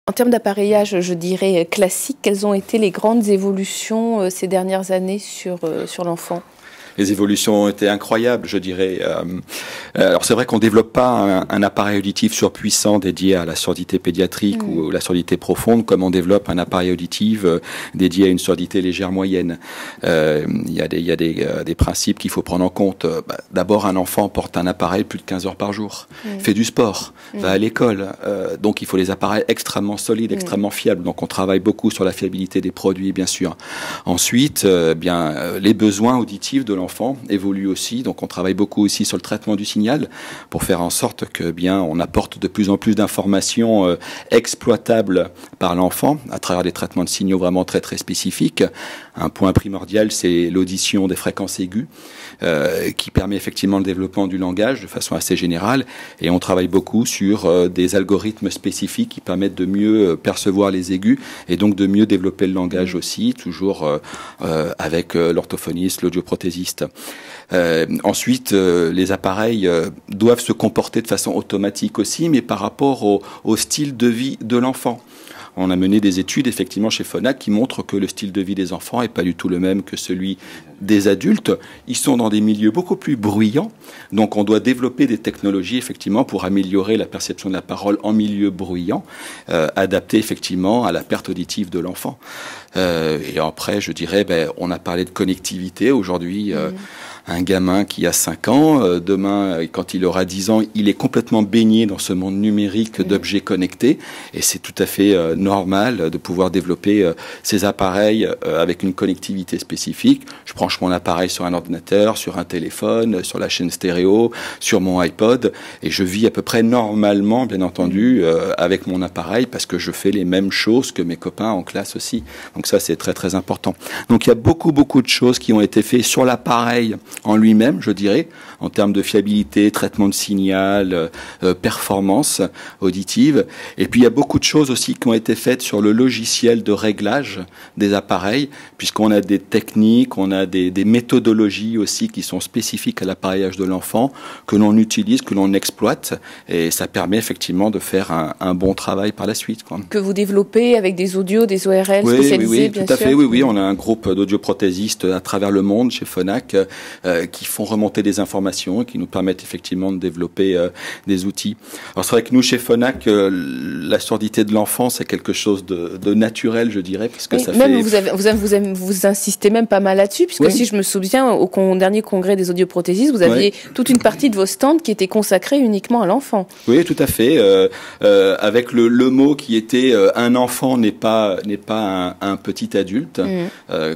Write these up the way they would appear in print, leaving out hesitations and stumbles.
En termes d'appareillage, je dirais classique, quelles ont été les grandes évolutions ces dernières années sur l'enfant ? Les évolutions ont été incroyables, je dirais. Alors c'est vrai qu'on ne développe pas un appareil auditif surpuissant dédié à la surdité pédiatrique ou la surdité profonde, comme on développe un appareil auditif dédié à une surdité légère moyenne. Il y a des principes qu'il faut prendre en compte. D'abord, un enfant porte un appareil plus de 15 heures par jour, fait du sport, va à l'école. Donc il faut des appareils extrêmement solides, extrêmement fiables. Donc on travaille beaucoup sur la fiabilité des produits, bien sûr. Ensuite, les besoins auditifs de l'enfant évolue aussi, donc on travaille beaucoup aussi sur le traitement du signal pour faire en sorte que on apporte de plus en plus d'informations exploitables par l'enfant à travers des traitements de signaux vraiment très très spécifiques. Un point primordial, c'est l'audition des fréquences aiguës qui permet effectivement le développement du langage de façon assez générale, et on travaille beaucoup sur des algorithmes spécifiques qui permettent de mieux percevoir les aigus et donc de mieux développer le langage aussi, toujours avec l'orthophoniste, l'audioprothésiste. Ensuite, les appareils doivent se comporter de façon automatique aussi, mais par rapport au style de vie de l'enfant. On a mené des études, effectivement, chez Phonak qui montrent que le style de vie des enfants n'est pas du tout le même que celui des adultes. Ils sont dans des milieux beaucoup plus bruyants, donc on doit développer des technologies, effectivement, pour améliorer la perception de la parole en milieu bruyant, adapté, effectivement, à la perte auditive de l'enfant. Et après, je dirais, on a parlé de connectivité aujourd'hui. Un gamin qui a 5 ans, demain, quand il aura 10 ans, il est complètement baigné dans ce monde numérique d'objets connectés. Et c'est tout à fait normal de pouvoir développer ces appareils avec une connectivité spécifique. Je branche mon appareil sur un ordinateur, sur un téléphone, sur la chaîne stéréo, sur mon iPod. Et je vis à peu près normalement, bien entendu, avec mon appareil parce que je fais les mêmes choses que mes copains en classe aussi. Donc ça, c'est très, très important. Donc il y a beaucoup, beaucoup de choses qui ont été faites sur l'appareil en lui-même, je dirais, en termes de fiabilité, traitement de signal, performance auditive. Et puis il y a beaucoup de choses aussi qui ont été faites sur le logiciel de réglage des appareils, puisqu'on a des techniques, on a des méthodologies aussi qui sont spécifiques à l'appareillage de l'enfant, que l'on utilise, que l'on exploite, et ça permet effectivement de faire un bon travail par la suite, quoi. Que vous développez avec des audios, des ORL spécialisés, oui, bien tout à sûr. fait, oui, on a un groupe d'audioprothésistes à travers le monde chez Phonak qui font remonter des informations et qui nous permettent effectivement de développer des outils. Alors c'est vrai que nous, chez Phonak, la surdité de l'enfant, c'est quelque chose de naturel, je dirais, parce que ça même fait... vous insistez même pas mal là-dessus, puisque si je me souviens, au dernier congrès des audioprothésistes, vous aviez toute une partie de vos stands qui était consacrée uniquement à l'enfant. Oui, tout à fait. Avec le mot qui était un enfant n'est pas un petit adulte,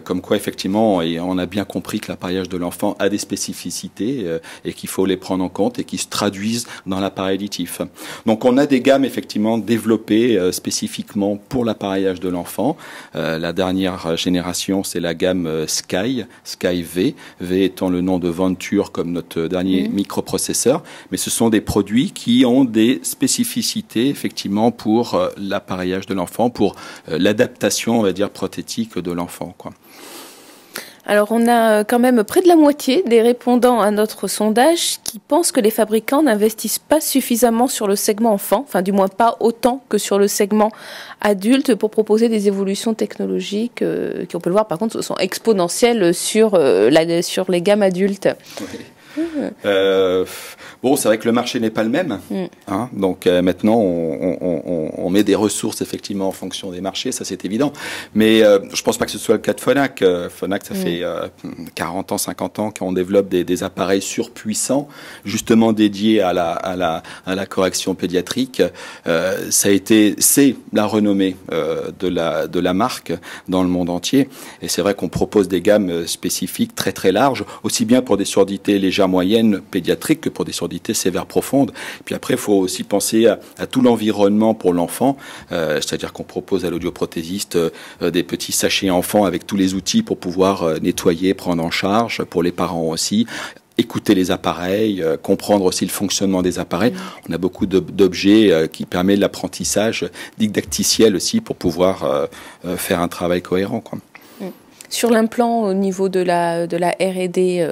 comme quoi effectivement, et on a bien compris que l'appareillage de l'enfant a des spécificités et qu'il faut les prendre en compte et qui se traduisent dans l'appareil auditif. Donc on a des gammes effectivement développées spécifiquement pour l'appareillage de l'enfant. La dernière génération, c'est la gamme Sky V, V étant le nom de Venture comme notre dernier microprocesseur, mais ce sont des produits qui ont des spécificités effectivement pour l'appareillage de l'enfant, pour l'adaptation, on va dire, prothétique de l'enfant, quoi. Alors, on a quand même près de la moitié des répondants à notre sondage qui pensent que les fabricants n'investissent pas suffisamment sur le segment enfant, enfin du moins pas autant que sur le segment adulte pour proposer des évolutions technologiques qui, on peut le voir par contre, sont exponentielles sur les gammes adultes. Bon, c'est vrai que le marché n'est pas le même, hein, donc maintenant on met des ressources effectivement en fonction des marchés, ça c'est évident, mais je pense pas que ce soit le cas de Phonak. Phonak, ça fait 40 ans, 50 ans qu'on développe des appareils surpuissants, justement dédiés à la correction pédiatrique. C'est la renommée de la marque dans le monde entier, et c'est vrai qu'on propose des gammes spécifiques très très larges, aussi bien pour des surdités légères moyennes pédiatriques que pour des surdités sévères profondes. Puis après, il faut aussi penser à tout l'environnement pour l'enfant, c'est-à-dire qu'on propose à l'audioprothésiste des petits sachets enfants avec tous les outils pour pouvoir nettoyer, prendre en charge, pour les parents aussi, écouter les appareils, comprendre aussi le fonctionnement des appareils. On a beaucoup d'objets qui permettent l'apprentissage didacticiel aussi pour pouvoir faire un travail cohérent, quoi. Sur l'implant, au niveau de la R&D,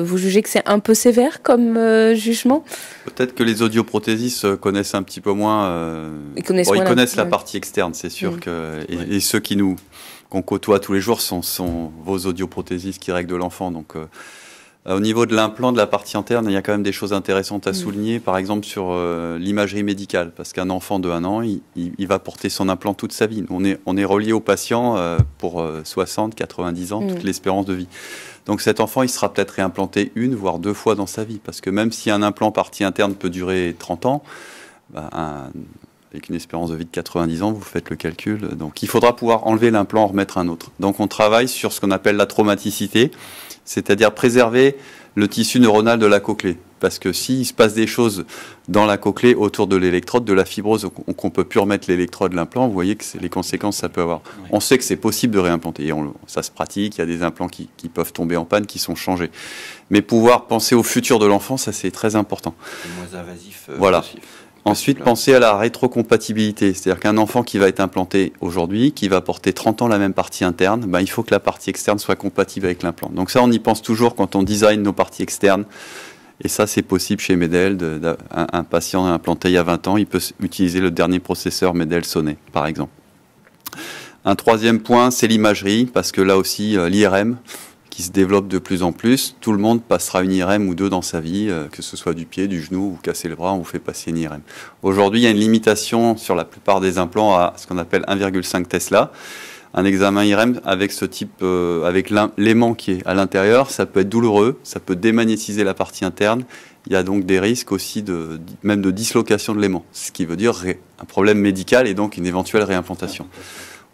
vous jugez que c'est un peu sévère comme jugement? Peut-être que les audioprothésistes connaissent un petit peu moins. Ils connaissent la partie externe, c'est sûr que. Et ceux qu'on côtoie tous les jours sont vos audioprothésistes qui règlent de l'enfant. Donc, au niveau de l'implant, de la partie interne, il y a quand même des choses intéressantes à souligner. Par exemple, sur l'imagerie médicale, parce qu'un enfant de 1 an, il va porter son implant toute sa vie. On est relié au patient pour 60, 90 ans, toute l'espérance de vie. Donc cet enfant, il sera peut-être réimplanté 1 voire 2 fois dans sa vie, parce que même si un implant partie interne peut durer 30 ans, avec une espérance de vie de 90 ans, vous faites le calcul. Donc il faudra pouvoir enlever l'implant, en remettre un autre. Donc on travaille sur ce qu'on appelle la traumaticité, c'est-à-dire préserver le tissu neuronal de la cochlée. Parce que s'il se passe des choses dans la cochlée autour de l'électrode, de la fibrose, qu'on ne peut plus remettre l'électrode, l'implant, vous voyez que les conséquences que ça peut avoir. Oui. On sait que c'est possible de réimplanter. Ça se pratique, il y a des implants qui peuvent tomber en panne, qui sont changés. Mais pouvoir penser au futur de l'enfant, ça c'est très important. C'est moins invasif. Voilà. Possible. Ensuite, penser à la rétrocompatibilité. C'est-à-dire qu'un enfant qui va être implanté aujourd'hui, qui va porter 30 ans la même partie interne, il faut que la partie externe soit compatible avec l'implant. Donc ça, on y pense toujours quand on design nos parties externes. Et ça, c'est possible chez Medel. Un patient implanté il y a 20 ans, il peut utiliser le dernier processeur Medel Sonnet, par exemple. Un troisième point, c'est l'imagerie, parce que là aussi, l'IRM, qui se développe de plus en plus, tout le monde passera une IRM ou 2 dans sa vie, que ce soit du pied, du genou, vous cassez le bras, on vous fait passer une IRM. Aujourd'hui, il y a une limitation sur la plupart des implants à ce qu'on appelle 1,5 Tesla. Un examen IRM avec ce type, avec l'aimant qui est à l'intérieur, ça peut être douloureux, ça peut démagnétiser la partie interne. Il y a donc des risques aussi même de dislocation de l'aimant, ce qui veut dire un problème médical et donc une éventuelle réimplantation.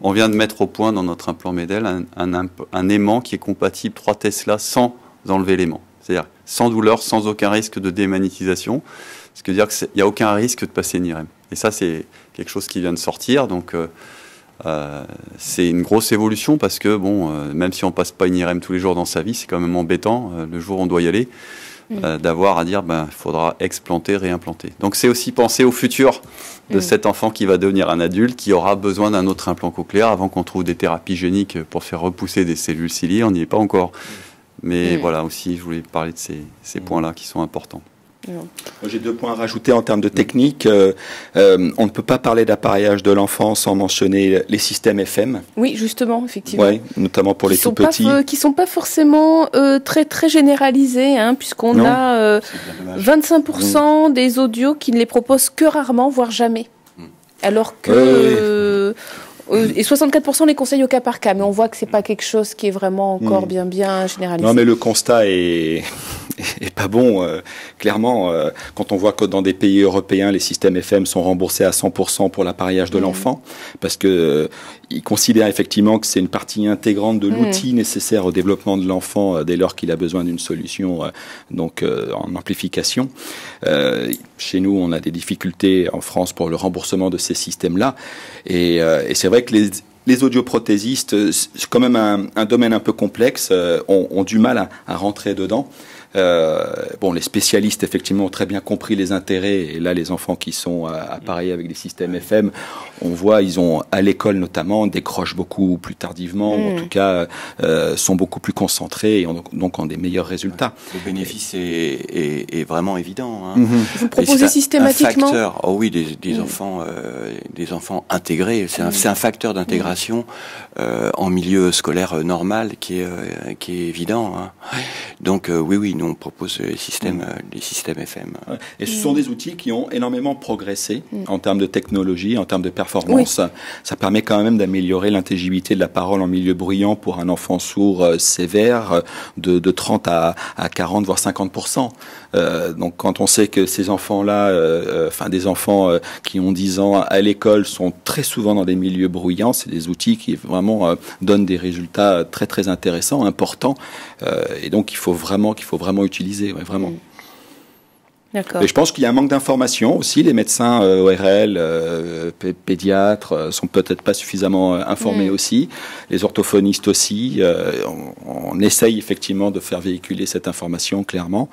On vient de mettre au point dans notre implant Medel un aimant qui est compatible 3 Tesla sans enlever l'aimant. C'est-à-dire sans douleur, sans aucun risque de démagnétisation. Ce qui veut dire qu'il n'y a aucun risque de passer une IRM. Et ça, c'est quelque chose qui vient de sortir. Donc, c'est une grosse évolution parce que, même si on ne passe pas une IRM tous les jours dans sa vie, c'est quand même embêtant. Le jour où on doit y aller, d'avoir à dire, il faudra explanter, réimplanter. Donc, c'est aussi penser au futur de cet enfant qui va devenir un adulte, qui aura besoin d'un autre implant cochléaire avant qu'on trouve des thérapies géniques pour faire repousser des cellules ciliées. On n'y est pas encore. Mais voilà, aussi, je voulais parler de ces points-là qui sont importants. J'ai 2 points à rajouter en termes de technique. On ne peut pas parler d'appareillage de l'enfant sans mentionner les systèmes FM. Oui, justement, effectivement. Ouais, notamment pour les tout petits. Qui ne sont pas forcément très, très généralisés, puisqu'on a 25% des audios qui ne les proposent que rarement, voire jamais. Alors que... et 64% les conseillent au cas par cas, mais on voit que c'est pas quelque chose qui est vraiment encore bien généralisé. Non, mais le constat est pas bon. Clairement, quand on voit que dans des pays européens, les systèmes FM sont remboursés à 100% pour l'appareillage de l'enfant, parce que ils considèrent effectivement que c'est une partie intégrante de l'outil nécessaire au développement de l'enfant dès lors qu'il a besoin d'une solution en amplification. Chez nous, on a des difficultés en France pour le remboursement de ces systèmes-là, et c'est vrai que les audioprothésistes, c'est quand même un domaine un peu complexe, ont du mal à rentrer dedans. Les spécialistes effectivement ont très bien compris les intérêts, et là les enfants qui sont appareillés avec des systèmes FM, on voit, ils ont à l'école notamment décrochent beaucoup plus tardivement, ou en tout cas sont beaucoup plus concentrés et donc ont des meilleurs résultats. Le bénéfice est vraiment évident. Vous proposez systématiquement un facteur, des enfants intégrés, c'est un facteur d'intégration en milieu scolaire normal qui est évident. Donc oui, nous on propose les systèmes FM. Et ce sont des outils qui ont énormément progressé en termes de technologie, en termes de performance. Ça permet quand même d'améliorer l'intelligibilité de la parole en milieu bruyant pour un enfant sourd sévère de 30 à 40 voire 50%. Donc quand on sait que ces enfants-là, des enfants qui ont 10 ans à l'école sont très souvent dans des milieux bruyants, c'est des outils qui vraiment donnent des résultats très très intéressants, importants, et donc qu'il faut vraiment utiliser, vraiment. D'accord. Et je pense qu'il y a un manque d'information aussi. Les médecins ORL, pédiatres sont peut-être pas suffisamment informés aussi. Les orthophonistes aussi. On essaye effectivement de faire véhiculer cette information clairement.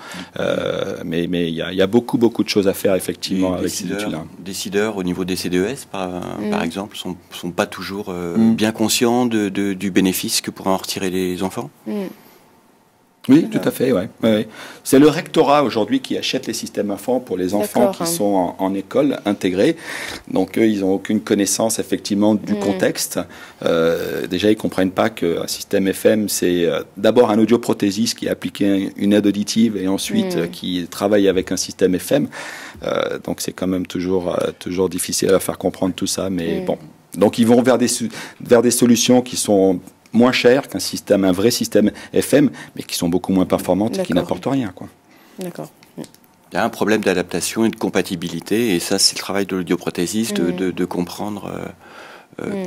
Mais il y a beaucoup de choses à faire effectivement avec ces outils-là. Décideurs au niveau des CDES, par exemple, sont pas toujours bien conscients du bénéfice que pourraient en retirer les enfants. Oui, tout à fait, ouais. C'est le rectorat aujourd'hui qui achète les systèmes enfants pour les enfants qui sont en école intégrée. Donc eux, ils n'ont aucune connaissance effectivement du contexte. Déjà, ils comprennent pas qu'un système FM, c'est d'abord un audioprothésiste qui a appliqué une aide auditive et ensuite qui travaille avec un système FM. Donc c'est quand même toujours difficile à faire comprendre tout ça. Mais bon, donc ils vont vers des solutions qui sont moins cher un vrai système FM, mais qui sont beaucoup moins performantes et qui n'apportent rien, quoi. D'accord. Il y a un problème d'adaptation et de compatibilité, et ça, c'est le travail de l'audioprothésiste de comprendre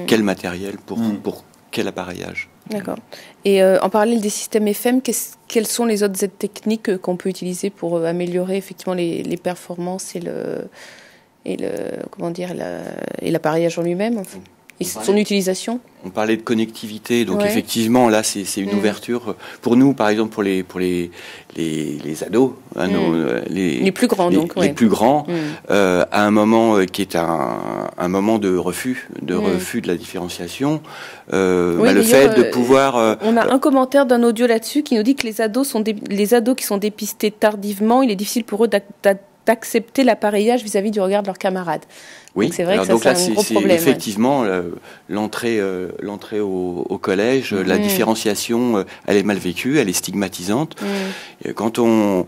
quel matériel pour quel appareillage. D'accord. Et en parallèle des systèmes FM, quelles sont les autres aides techniques qu'on peut utiliser pour améliorer effectivement les performances et l'appareillage en lui-même, en fait, et son utilisation? On parlait de connectivité, donc effectivement, là, c'est une ouverture. Pour nous, par exemple, pour les ados, les plus grands, les plus grands, à un moment qui est un moment de refus de la différenciation, le fait de pouvoir... on a un commentaire d'un audio là-dessus qui nous dit que les ados qui sont dépistés tardivement, il est difficile pour eux d'accepter l'appareillage vis-à-vis du regard de leurs camarades. Oui, donc c'est vrai que ça, c'est un gros problème. Effectivement, l'entrée au collège, la différenciation, elle est mal vécue, elle est stigmatisante. Et quand on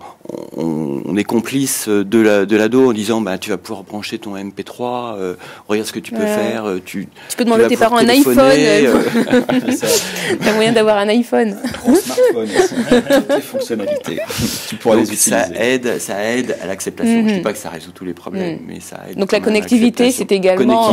est complice de l'ado en disant tu vas pouvoir brancher ton MP3, regarde ce que tu peux faire, tu peux demander à tes parents un iPhone. T'as moyen d'avoir un iPhone. Un smartphone aussi, toutes les fonctionnalités. Tu pourras les utiliser. Ça aide à l'acceptation. Je dis pas que ça résout tous les problèmes, mais ça aide. Donc la connectivité, c'est également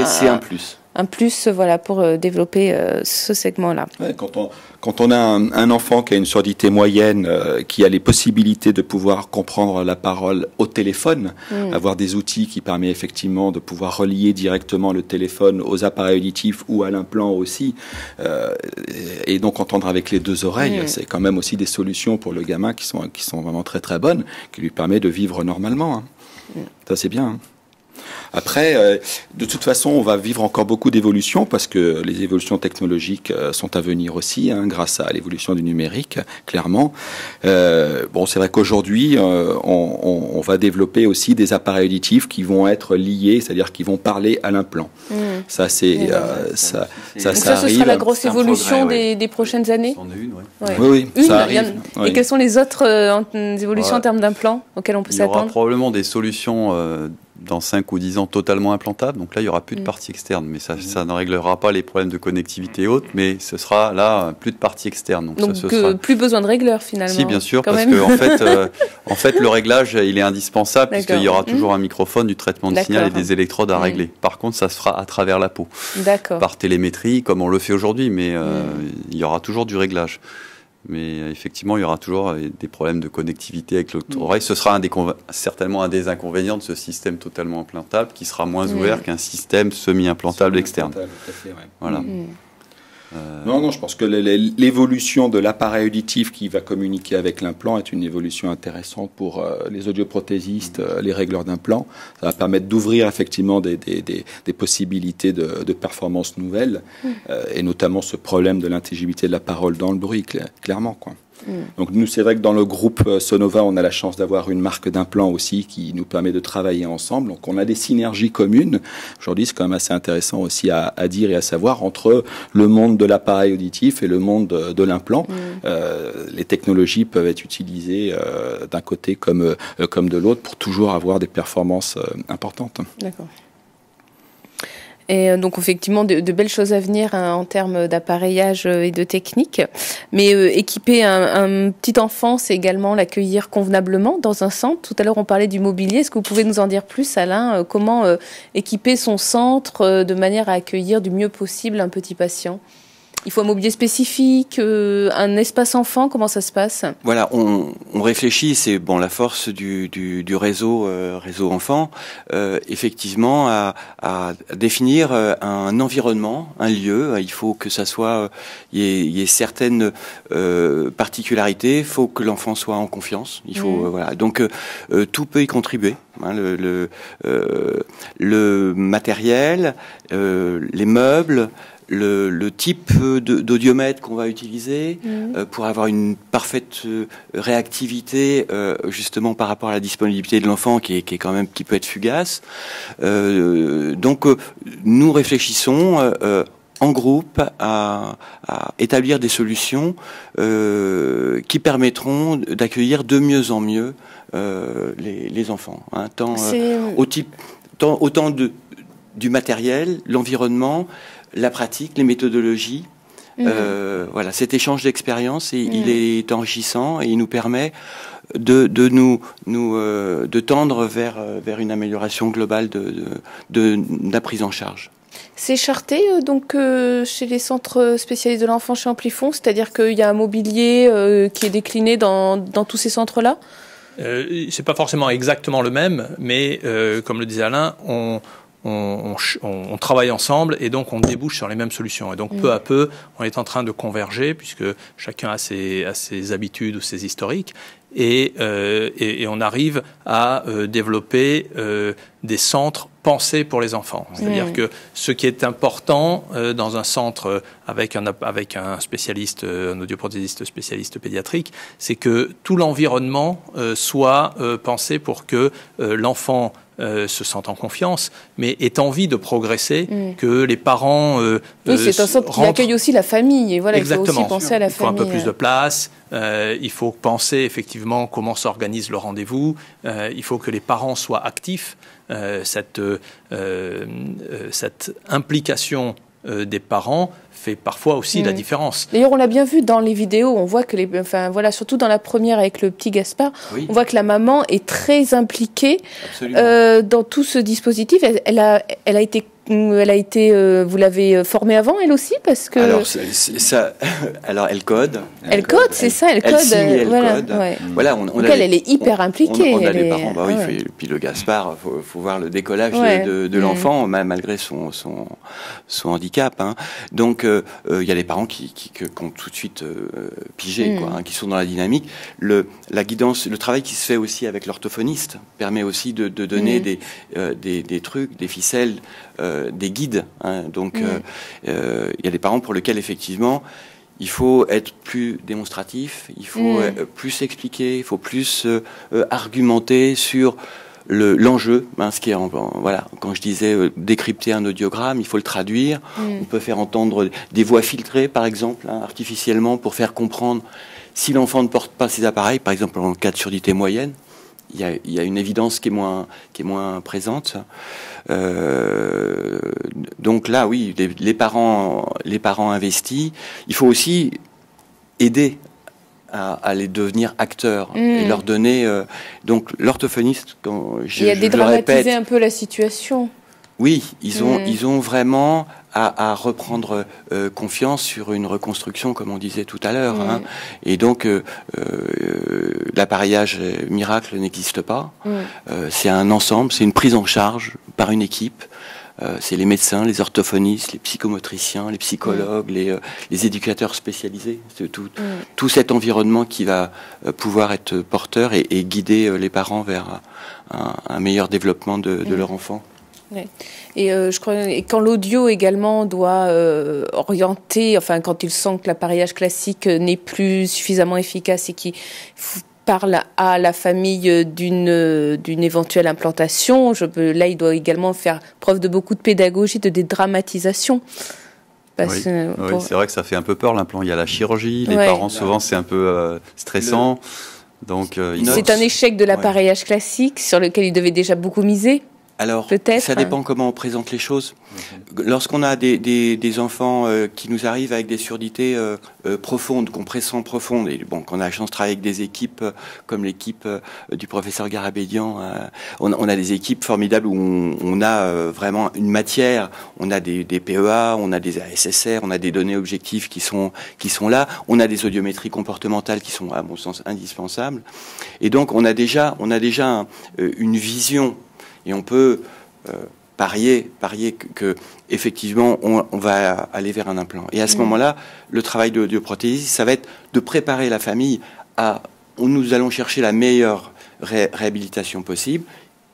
c'est un plus. Un plus, pour développer ce segment-là. Ouais, quand on a un enfant qui a une surdité moyenne, qui a les possibilités de pouvoir comprendre la parole au téléphone, avoir des outils qui permettent effectivement de pouvoir relier directement le téléphone aux appareils auditifs ou à l'implant aussi, et donc entendre avec les deux oreilles, c'est quand même aussi des solutions pour le gamin qui sont vraiment très très bonnes, qui lui permet de vivre normalement. Ça c'est bien. Après, de toute façon, on va vivre encore beaucoup d'évolutions parce que les évolutions technologiques sont à venir aussi, grâce à l'évolution du numérique, clairement. C'est vrai qu'aujourd'hui, on va développer aussi des appareils auditifs qui vont être liés, c'est-à-dire qui vont parler à l'implant. Ça, c'est ça arrive. Ce sera la grosse évolution des prochaines années. Oui, ça arrive. Et quelles sont les autres évolutions en termes d'implants auxquelles on peut s'attendre? Il y aura probablement des solutions dans 5 ou 10 ans totalement implantables. Donc là, il n'y aura plus de partie externe. Mais ça ne réglera pas les problèmes de connectivité et autres. Mais ce sera là, plus de partie externe. Donc plus besoin de régleur finalement. Si, bien sûr, parce que en fait, le réglage, il est indispensable puisqu'il y aura toujours un microphone, du traitement de signal et des électrodes à régler. Par contre, ça se fera à travers la peau. Par télémétrie, comme on le fait aujourd'hui. Mais il y aura toujours du réglage. Mais effectivement, il y aura toujours des problèmes de connectivité avec l'autre oreille. Ce sera certainement un des inconvénients de ce système totalement implantable qui sera moins ouvert qu'un système semi-implantable externe. Voilà. Non, je pense que l'évolution de l'appareil auditif qui va communiquer avec l'implant est une évolution intéressante pour les audioprothésistes, les régleurs d'implants. Ça va permettre d'ouvrir effectivement des possibilités de performances nouvelles, et notamment ce problème de l'intelligibilité de la parole dans le bruit, clairement, quoi. Donc nous, c'est vrai que dans le groupe Sonova, on a la chance d'avoir une marque d'implants aussi qui nous permet de travailler ensemble. Donc on a des synergies communes. Aujourd'hui, c'est quand même assez intéressant aussi à dire et à savoir entre le monde de l'appareil auditif et le monde de l'implant. Les technologies peuvent être utilisées d'un côté comme de l'autre pour toujours avoir des performances importantes. D'accord. Et donc effectivement de belles choses à venir en termes d'appareillage et de technique. Mais équiper un petit enfant, c'est également l'accueillir convenablement dans un centre. Tout à l'heure, on parlait du mobilier. Est-ce que vous pouvez nous en dire plus, Alain? Comment équiper son centre de manière à accueillir du mieux possible un petit patient? Il faut un mobilier spécifique, un espace enfant, comment ça se passe? Voilà, on réfléchit, c'est bon la force du réseau enfant, effectivement à définir un environnement, un lieu. Il faut que ça soit, il y ait certaines particularités. Il faut que l'enfant soit en confiance. Il faut voilà. Donc tout peut y contribuer. Hein, le matériel, les meubles. Le type d'audiomètre qu'on va utiliser pour avoir une parfaite réactivité justement par rapport à la disponibilité de l'enfant qui peut être fugace. Donc nous réfléchissons en groupe à établir des solutions qui permettront d'accueillir de mieux en mieux les enfants. Hein, autant du matériel, l'environnement, la pratique, les méthodologies. Voilà, cet échange d'expériences, il est enrichissant et il nous permet de tendre vers une amélioration globale de la prise en charge. C'est charté donc chez les centres spécialisés de l'enfant chez Amplifon, c'est-à-dire qu'il y a un mobilier qui est décliné dans tous ces centres-là? C'est pas forcément exactement le même, mais comme le disait Alain, on travaille ensemble et donc on débouche sur les mêmes solutions. Et donc peu à peu, on est en train de converger puisque chacun a ses habitudes ou ses historiques. Et on arrive à développer des centres pensés pour les enfants. C'est-à-dire que ce qui est important dans un centre avec un spécialiste, un audioprothésiste spécialiste pédiatrique, c'est que tout l'environnement soit pensé pour que l'enfant se sentent en confiance, mais aient envie de progresser, que les parents oui, c'est un centre qui accueille aussi la famille. Et voilà, exactement. Il faut aussi penser à la famille. Il faut un peu plus de place. Il faut penser effectivement comment s'organise le rendez-vous. Il faut que les parents soient actifs. Cette implication des parents fait parfois aussi la différence. D'ailleurs, on l'a bien vu dans les vidéos, on voit que surtout dans la première avec le petit Gaspard, on voit que la maman est très impliquée dans tout ce dispositif. Elle a été, vous l'avez formée avant, elle aussi, parce que. Alors elle code. Elle code, c'est ça, elle code. Elle signe, elle code. Ouais. Voilà, donc elle est hyper impliquée. On a les parents, oui. Puis le Gaspard, faut voir le décollage de l'enfant, malgré son handicap. Hein. Donc il y a les parents qui ont tout de suite pigé, qui sont dans la dynamique. La guidance, le travail qui se fait aussi avec l'orthophoniste permet aussi de donner des trucs, des ficelles. Des guides. Hein. Donc, il y a des parents pour lesquels, effectivement, il faut être plus démonstratif, il faut plus expliquer, il faut plus argumenter sur l'enjeu. Hein, ce qui est, voilà, quand je disais décrypter un audiogramme, il faut le traduire. On peut faire entendre des voix filtrées, par exemple, artificiellement, pour faire comprendre si l'enfant ne porte pas ses appareils, par exemple en cas de surdité moyenne. Il y a une évidence qui est moins présente. Donc là, oui, les parents investis. Il faut aussi aider à les devenir acteurs et leur donner. Donc l'orthophoniste, quand je le répète, un peu la situation. Oui, ils ont vraiment à reprendre confiance sur une reconstruction, comme on disait tout à l'heure. Hein. Et donc, l'appareillage miracle n'existe pas. C'est un ensemble, c'est une prise en charge par une équipe. C'est les médecins, les orthophonistes, les psychomotriciens, les psychologues, les éducateurs spécialisés. C'est tout cet environnement qui va pouvoir être porteur et guider les parents vers un meilleur développement de leur enfant. Ouais. Et je crois, et quand l'audio également doit orienter, enfin quand il sent que l'appareillage classique n'est plus suffisamment efficace et qu'il parle à la famille d'une éventuelle implantation, là il doit également faire preuve de beaucoup de pédagogie, de dédramatisation. Oui, c'est vrai que ça fait un peu peur l'implant. Il y a la chirurgie, les parents souvent c'est un peu stressant. Donc c'est un échec de l'appareillage classique sur lequel ils devaient déjà beaucoup miser. Alors, peut-être. ça dépend comment on présente les choses. Lorsqu'on a des enfants qui nous arrivent avec des surdités profondes, qu'on pressent profondes, et bon, qu'on a la chance de travailler avec des équipes comme l'équipe du professeur Garabédian, on a des équipes formidables où on a vraiment une matière, on a des PEA, on a des ASSR, on a des données objectives qui sont là, on a des audiométries comportementales qui sont, à mon sens, indispensables. Et donc, on a déjà une vision. Et on peut parier que effectivement, on va aller vers un implant. Et à ce moment-là, le travail de l'audioprothésiste, ça va être de préparer la famille où nous allons chercher la meilleure réhabilitation possible.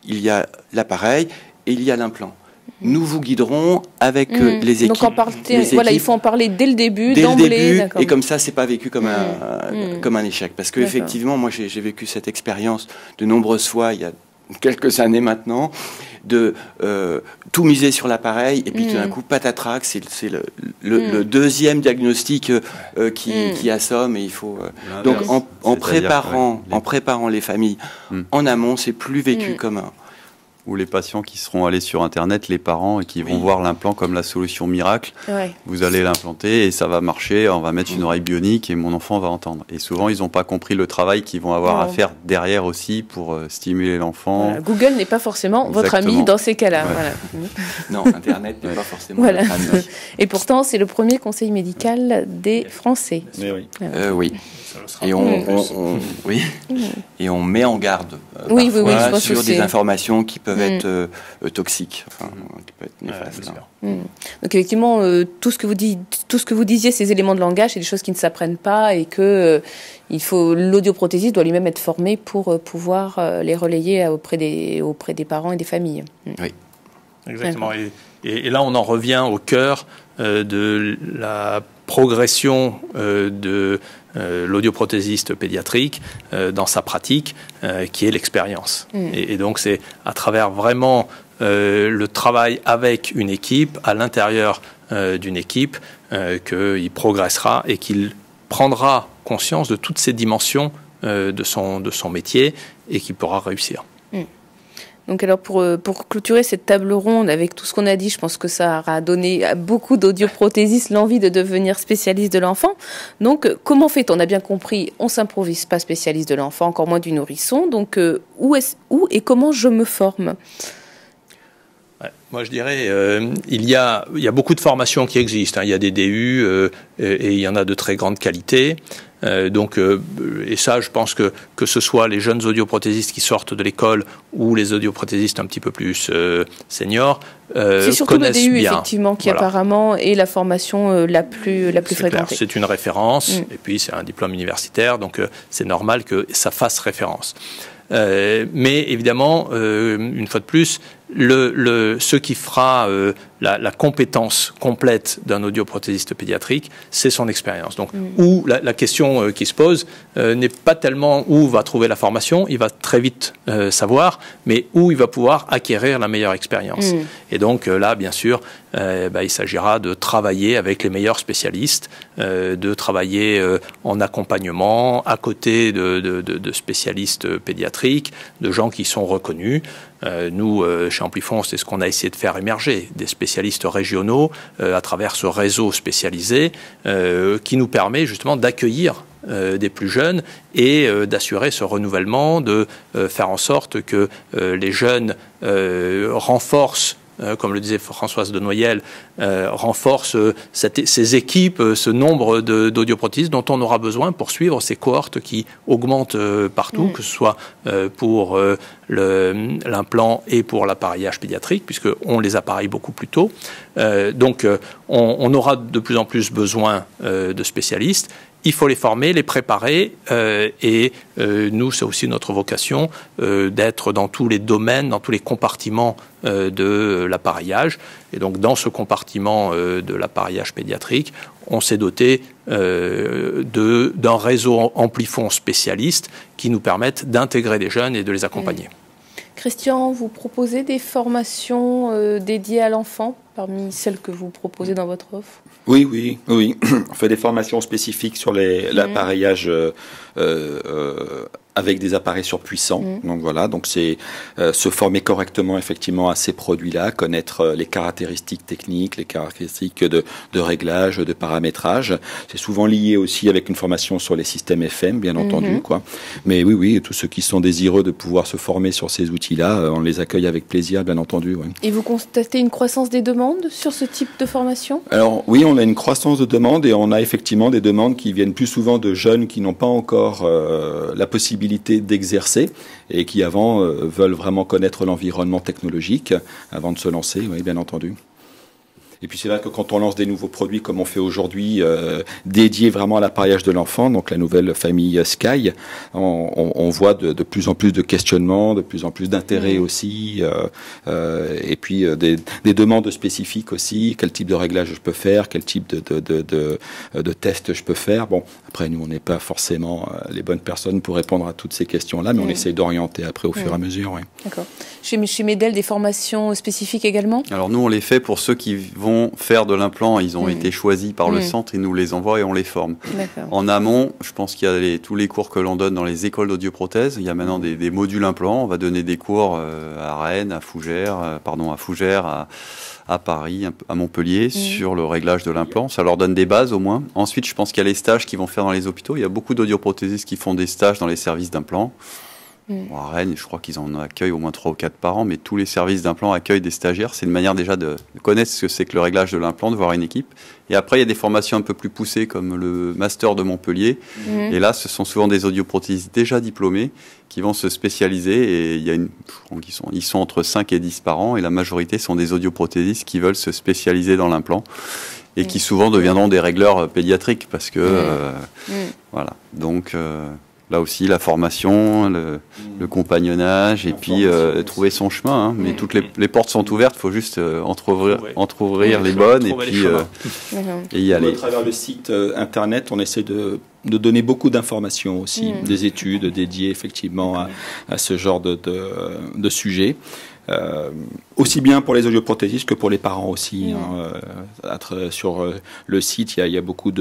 Il y a l'appareil et il y a l'implant. Nous vous guiderons avec les équipes. Donc il faut en parler dès le début, d'emblée. Et comme ça, c'est pas vécu comme un échec. Parce que effectivement, moi, j'ai vécu cette expérience de nombreuses fois. Il y a quelques années maintenant, de tout miser sur l'appareil, et puis tout d'un coup, patatrac, c'est le deuxième diagnostic qui assomme, et il faut... donc, en préparant les familles en amont, c'est plus vécu comme un... Ou les patients qui seront allés sur Internet, les parents, et qui vont voir l'implant comme la solution miracle. Ouais. Vous allez l'implanter et ça va marcher, on va mettre une oreille bionique et mon enfant va entendre. Et souvent, ils n'ont pas compris le travail qu'ils vont avoir à faire derrière aussi pour stimuler l'enfant. Voilà. Google n'est pas forcément votre ami dans ces cas-là. Ouais. Voilà. Non, Internet n'est pas forcément votre ami. Et pourtant, c'est le premier conseil médical des Français. Mais oui. Oui. Et et on met en garde sur des informations qui peuvent être toxiques, qui peuvent être néfastes. Donc effectivement, tout ce que vous disiez, ces éléments de langage, c'est des choses qui ne s'apprennent pas et que l'audioprothésiste doit lui-même être formé pour pouvoir les relayer auprès des parents et des familles. Oui, exactement. Et là, on en revient au cœur de la progression de l'audioprothésiste pédiatrique dans sa pratique, qui est l'expérience. Et donc, c'est à travers vraiment le travail avec une équipe, à l'intérieur d'une équipe, qu'il progressera et qu'il prendra conscience de toutes ces dimensions de son métier et qu'il pourra réussir. Donc alors pour clôturer cette table ronde avec tout ce qu'on a dit, je pense que ça aura donné à beaucoup d'audioprothésistes l'envie de devenir spécialiste de l'enfant. Donc comment fait-on ? On a bien compris, on s'improvise pas spécialiste de l'enfant, encore moins du nourrisson. Donc où et comment je me forme ? Moi, je dirais, il y a beaucoup de formations qui existent. Il y a des DU et il y en a de très grande qualité. Et ça, je pense que ce soit les jeunes audioprothésistes qui sortent de l'école ou les audioprothésistes un petit peu plus seniors c'est surtout le DU, bien. Effectivement, qui apparemment est la formation la plus fréquentée. C'est une référence, et puis c'est un diplôme universitaire, donc c'est normal que ça fasse référence. Mais évidemment, une fois de plus, ce qui fera la compétence complète d'un audioprothésiste pédiatrique, c'est son expérience. Donc, où la question qui se pose n'est pas tellement où va trouver la formation, il va très vite savoir, mais où il va pouvoir acquérir la meilleure expérience. Et donc là, bien sûr, il s'agira de travailler avec les meilleurs spécialistes, de travailler en accompagnement, à côté de spécialistes pédiatriques, de gens qui sont reconnus. Nous, chez Amplifon, c'est ce qu'on a essayé de faire émerger, des spécialistes régionaux à travers ce réseau spécialisé qui nous permet justement d'accueillir des plus jeunes et d'assurer ce renouvellement, de faire en sorte que les jeunes renforcent, comme le disait Françoise de Noyelles, renforce ces équipes, ce nombre d'audioprothésistes dont on aura besoin pour suivre ces cohortes qui augmentent partout, que ce soit pour l'implant et pour l'appareillage pédiatrique, puisqu'on les appareille beaucoup plus tôt. Donc on aura de plus en plus besoin de spécialistes. Il faut les former, les préparer, et nous, c'est aussi notre vocation d'être dans tous les domaines, dans tous les compartiments de l'appareillage. Et donc, dans ce compartiment de l'appareillage pédiatrique, on s'est doté d'un réseau Amplifon spécialiste qui nous permettent d'intégrer des jeunes et de les accompagner. Christian, vous proposez des formations dédiées à l'enfant parmi celles que vous proposez dans votre offre ? Oui. On fait des formations spécifiques sur l'appareillage avec des appareils surpuissants. Donc voilà, donc c'est se former correctement effectivement à ces produits-là, connaître les caractéristiques techniques, les caractéristiques de réglage, de paramétrage. C'est souvent lié aussi avec une formation sur les systèmes FM, bien entendu, quoi. Mais oui, tous ceux qui sont désireux de pouvoir se former sur ces outils-là, on les accueille avec plaisir, bien entendu. Ouais. Et vous constatez une croissance des demandes sur ce type de formation? Alors oui, on a une croissance de demandes et on a effectivement des demandes qui viennent plus souvent de jeunes qui n'ont pas encore la possibilité d'exercer et qui avant veulent vraiment connaître l'environnement technologique avant de se lancer, oui, bien entendu. Et puis c'est vrai que quand on lance des nouveaux produits comme on fait aujourd'hui, dédiés vraiment à l'appareillage de l'enfant, donc la nouvelle famille Sky, on voit de plus en plus de questionnements, de plus en plus d'intérêt aussi, et puis des demandes spécifiques aussi, quel type de réglage je peux faire, quel type de test je peux faire. Bon, après nous on n'est pas forcément les bonnes personnes pour répondre à toutes ces questions-là, mais on essaye d'orienter après au fur et à mesure. Oui. D'accord. Chez Medel, des formations spécifiques également? Alors nous on les fait pour ceux qui vont faire de l'implant, ils ont été choisis par le centre, ils nous les envoient et on les forme. En amont, je pense qu'il y a tous les cours que l'on donne dans les écoles d'audioprothèse. Il y a maintenant des modules implants. On va donner des cours à Rennes, à Fougères, à Paris, à Montpellier sur le réglage de l'implant. Ça leur donne des bases au moins. Ensuite, je pense qu'il y a les stages qu'ils vont faire dans les hôpitaux. Il y a beaucoup d'audioprothésistes qui font des stages dans les services d'implants. Bon, à Rennes, je crois qu'ils en accueillent au moins 3 ou 4 par an, mais tous les services d'implant accueillent des stagiaires. C'est une manière déjà de connaître ce que c'est que le réglage de l'implant, de voir une équipe. Et après, il y a des formations un peu plus poussées, comme le Master de Montpellier. Et là, ce sont souvent des audioprothésistes déjà diplômés qui vont se spécialiser. Et il y a ils sont entre 5 et 10 par an, et la majorité sont des audioprothésistes qui veulent se spécialiser dans l'implant. Et qui souvent deviendront des régleurs pédiatriques, parce que, voilà. Donc... là aussi, la formation, le compagnonnage, et puis trouver son chemin. Hein. Mais toutes les portes sont ouvertes, il faut juste entrouvrir les bonnes et puis et y aller. À travers le site internet, on essaie de donner beaucoup d'informations aussi, des études dédiées effectivement à ce genre de sujet. Aussi bien pour les audioprothésistes que pour les parents aussi. Sur le site, il y a beaucoup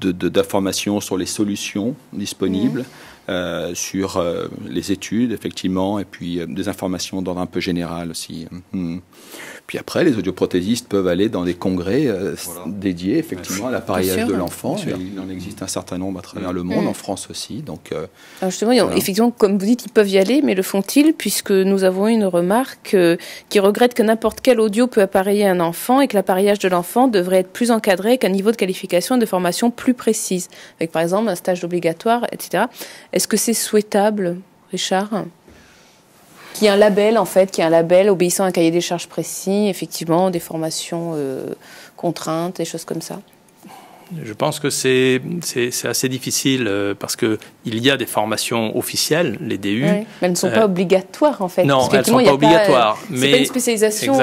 d'informations sur les solutions disponibles, sur les études, effectivement, et puis des informations d'ordre un peu général aussi. Puis après, les audioprothésistes peuvent aller dans des congrès dédiés, effectivement, à l'appareillage de l'enfant. Il en existe un certain nombre à travers le monde, en France aussi. Donc, alors justement, effectivement, comme vous dites, ils peuvent y aller, mais le font-ils? Puisque nous avons une remarque qui regrette que n'importe quel audio peut appareiller un enfant et que l'appareillage de l'enfant devrait être plus encadré, qu'un niveau de qualification et de formation plus précise, avec par exemple un stage obligatoire, etc. Est-ce que c'est souhaitable, Richard? Qu'il y ait un label, en fait, obéissant à un cahier des charges précis, effectivement, des formations contraintes, des choses comme ça. Je pense que c'est assez difficile parce qu'il y a des formations officielles, les DU. Oui, mais elles ne sont pas obligatoires, en fait. Non, elles ne sont pas obligatoires. C'est pas une spécialisation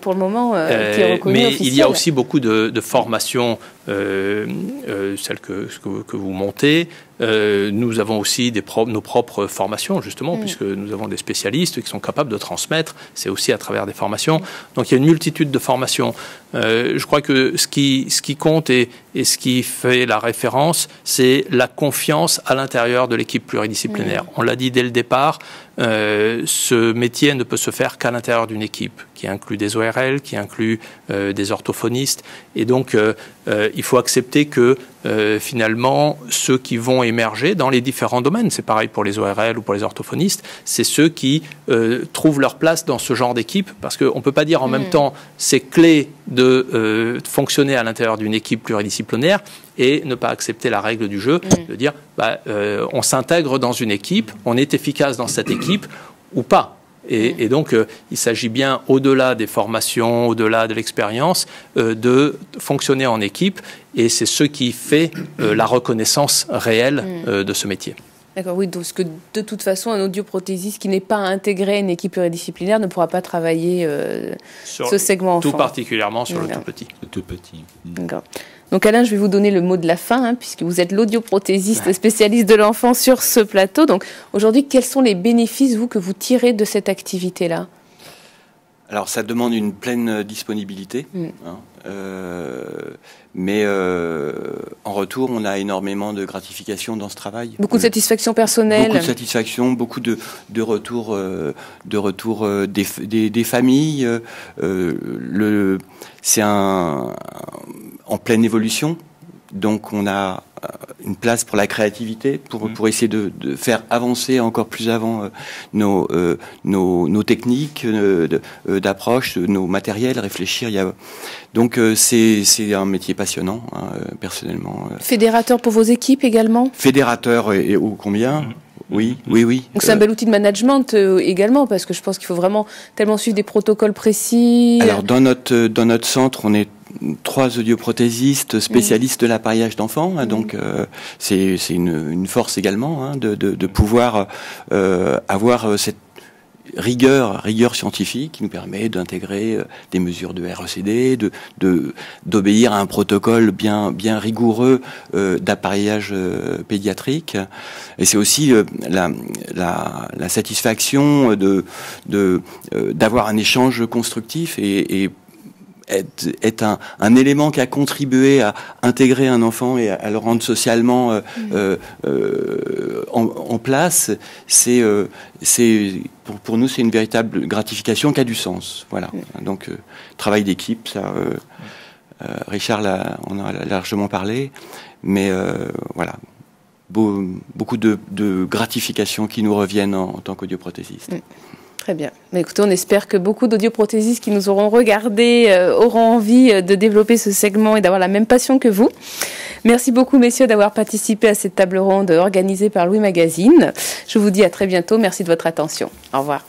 pour le moment qui est reconnue mais officielle. Il y a aussi beaucoup de formations, celles que vous montez. Nous avons aussi nos propres formations, justement, puisque nous avons des spécialistes qui sont capables de transmettre. C'est aussi à travers des formations. Donc il y a une multitude de formations. Je crois que ce qui compte et ce qui fait la référence, c'est la confiance à l'intérieur de l'équipe pluridisciplinaire. On l'a dit dès le départ, ce métier ne peut se faire qu'à l'intérieur d'une équipe qui inclut des ORL, qui inclut des orthophonistes. Et donc, il faut accepter que finalement, ceux qui vont émerger dans les différents domaines, c'est pareil pour les ORL ou pour les orthophonistes, c'est ceux qui trouvent leur place dans ce genre d'équipe, parce qu'on ne peut pas dire en même temps c'est clé de fonctionner à l'intérieur d'une équipe pluridisciplinaire et ne pas accepter la règle du jeu, de dire on s'intègre dans une équipe, on est efficace dans cette équipe ou pas. Et donc, il s'agit bien, au-delà des formations, au-delà de l'expérience, de fonctionner en équipe. Et c'est ce qui fait la reconnaissance réelle de ce métier. D'accord, oui, parce que de toute façon, un audioprothésiste qui n'est pas intégré à une équipe pluridisciplinaire ne pourra pas travailler ce segment enfant. Tout particulièrement sur le tout petit. Le tout petit. D'accord. Donc Alain, je vais vous donner le mot de la fin, puisque vous êtes l'audioprothésiste spécialiste de l'enfant sur ce plateau. Donc aujourd'hui, quels sont les bénéfices, que vous tirez de cette activité-là? Alors, ça demande une pleine disponibilité, hein, mais en retour, on a énormément de gratification dans ce travail. Beaucoup de satisfaction personnelle. Beaucoup de satisfaction, beaucoup de retours des familles. C'est en pleine évolution, donc on a une place pour la créativité, pour essayer de faire avancer encore plus avant nos techniques d'approche, nos matériels, réfléchir. Donc c'est un métier passionnant, hein, personnellement. Fédérateur pour vos équipes également. Fédérateur et ô combien. Oui. Donc c'est un bel outil de management également, parce que je pense qu'il faut vraiment tellement suivre des protocoles précis. Alors dans notre centre, on est 3 audioprothésistes spécialistes de l'appareillage d'enfants, hein, donc c'est une force également, hein, de pouvoir avoir cette rigueur scientifique qui nous permet d'intégrer des mesures de RECD, d'obéir à un protocole bien rigoureux d'appareillage pédiatrique. Et c'est aussi la satisfaction d'avoir un échange constructif et est un élément qui a contribué à intégrer un enfant et à le rendre socialement en place. Pour nous, c'est une véritable gratification qui a du sens. Voilà. Donc, travail d'équipe, ça, Richard, on a largement parlé, mais voilà. Beaucoup de gratifications qui nous reviennent en tant qu'audioprothésistes. Très bien. Mais écoutez, on espère que beaucoup d'audioprothésistes qui nous auront regardés auront envie de développer ce segment et d'avoir la même passion que vous. Merci beaucoup, messieurs, d'avoir participé à cette table ronde organisée par Louis Magazine. Je vous dis à très bientôt. Merci de votre attention. Au revoir.